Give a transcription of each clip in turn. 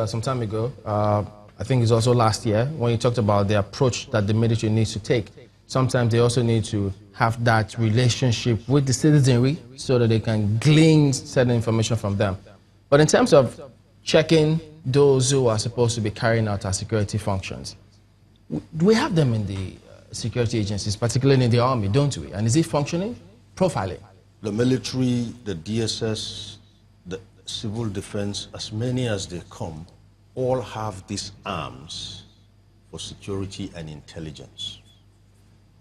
some time ago. I think it's also last year when you talked about the approach that the military needs to take. Sometimes they also need to have that relationship with the citizenry so that they can glean certain information from them. But in terms of checking those who are supposed to be carrying out our security functions, do we have them in the security agencies, particularly in the army, don't we? And is it functioning? Profiling. The military, the DSS, the civil defense, as many as they come, all have these arms for security and intelligence.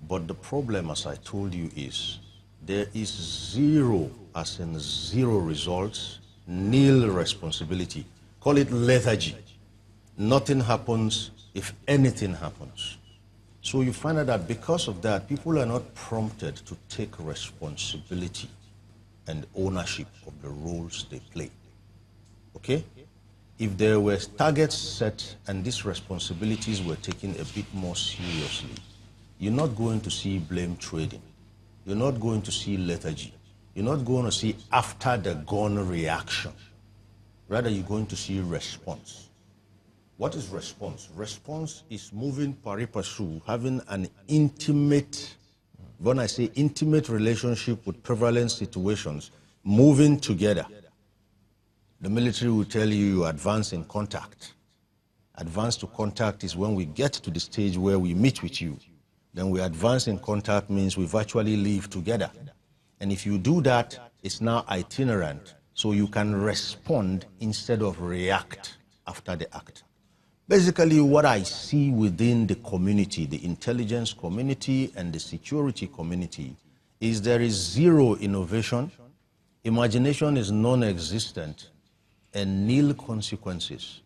But the problem, as I told you, is there is zero, as in zero results, nil responsibility. Call it lethargy. Nothing happens if anything happens. So you find out that because of that, people are not prompted to take responsibility and ownership of the roles they play. Okay? If there were targets set and these responsibilities were taken a bit more seriously, you're not going to see blame trading. You're not going to see lethargy. You're not going to see after the gun reaction. Rather, you're going to see response. What is response? Response is moving pari passu, having an intimate, when I say intimate relationship with prevalent situations, moving together. The military will tell you advance in contact. Advance to contact is when we get to the stage where we meet with you. Then we advance in contact means we virtually live together. And if you do that, it's now itinerant, so you can respond instead of react after the act. Basically, what I see within the community, the intelligence community and the security community, is there is zero innovation, imagination is non-existent, and nil consequences.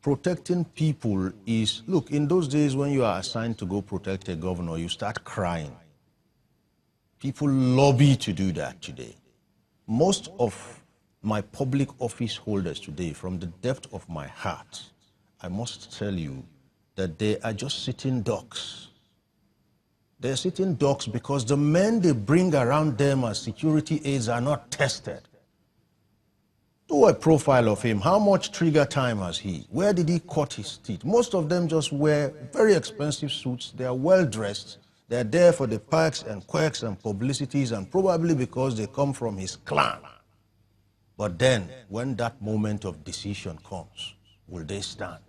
Protecting people is, look, in those days when you are assigned to go protect a governor, you start crying. People lobby to do that today. Most of my public office holders today, from the depth of my heart, I must tell you that they are just sitting ducks. They're sitting ducks because the men they bring around them as security aides are not tested. Do a profile of him. How much trigger time has he? Where did he cut his teeth? Most of them just wear very expensive suits. They are well dressed. They're there for the perks and quirks and publicities, and probably because they come from his clan. But then, when that moment of decision comes, will they stand?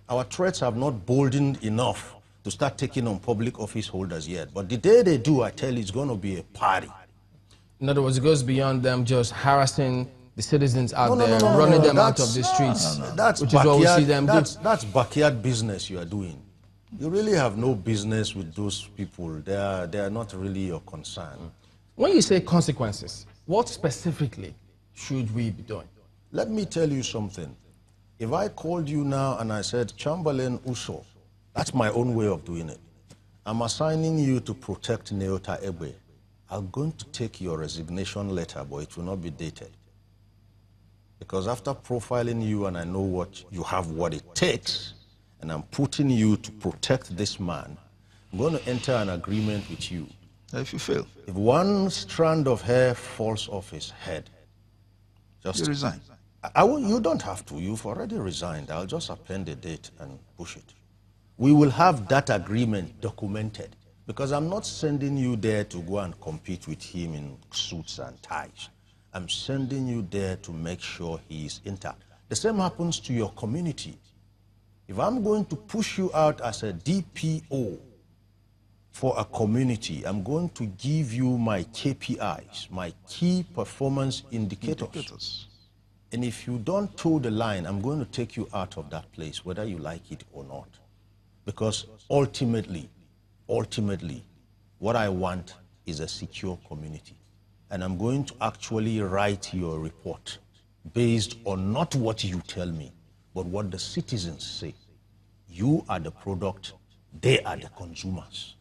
Our threats have not boldened enough to start taking on public office holders yet. But the day they do, I tell you, it's going to be a party. In other words, it goes beyond them just harassing the citizens out there, running them out of the streets, which is what we see them do. That's backyard business you are doing. You really have no business with those people. They are not really your concern. When you say consequences, what specifically should we be doing? Let me tell you something. If I called you now and I said, Chamberlain Uso, that's my own way of doing it. I'm assigning you to protect Neota Egbe. I'm going to take your resignation letter, but it will not be dated. Because after profiling you and I know what you have, what it takes, and I'm putting you to protect this man, I'm going to enter an agreement with you. If you fail, if one strand of hair falls off his head, just you resign. You don't have to. You've already resigned. I'll just append the date and push it. We will have that agreement documented, because I'm not sending you there to go and compete with him in suits and ties. I'm sending you there to make sure he is intact. The same happens to your community. If I'm going to push you out as a DPO for a community, I'm going to give you my KPIs, my key performance indicators. And if you don't toe the line, I'm going to take you out of that place, whether you like it or not. Because ultimately, what I want is a secure community. And I'm going to actually write your report based on not what you tell me, but what the citizens say. You are the product, they are the consumers.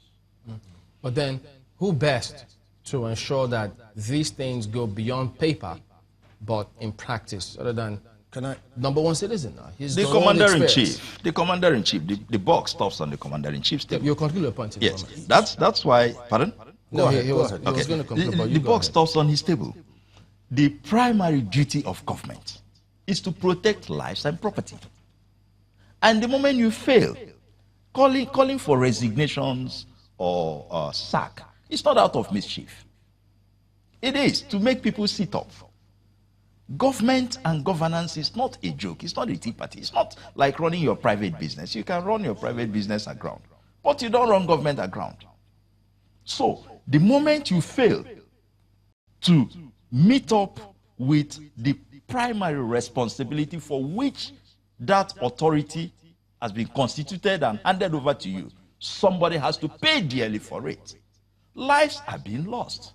But then, who best to ensure that these things go beyond paper, but in practice, other than number one citizen? The commander-in-chief. The commander-in-chief. The buck stops on the commander-in-chief's table. You'll conclude your point. Yes, that's why. Pardon? No, he was going to conclude. The buck stops on his table. The primary duty of government is to protect lives and property. And the moment you fail, calling for resignations or sack, it's not out of mischief. It is to make people sit up. Government and governance is not a joke. It's not a tea party. It's not like running your private business. You can run your private business aground, but you don't run government aground. So the moment you fail to meet up with the primary responsibility for which that authority has been constituted and handed over to you, somebody has to pay dearly for it. Lives are being lost.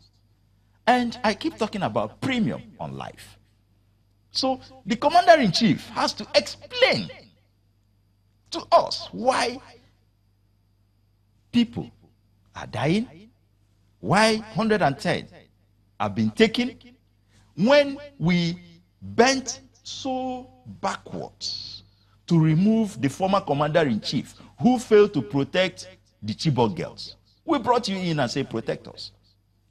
And I keep talking about premium on life. So the commander-in-chief has to explain to us why people are dying, why 110 have been taken, when we bent so backwards to remove the former commander-in-chief who failed to protect the Chibok girls. We brought you in and said, protect us.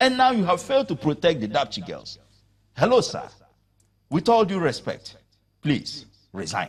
And now you have failed to protect the Dapchi girls. Hello, sir. With all due respect, please resign.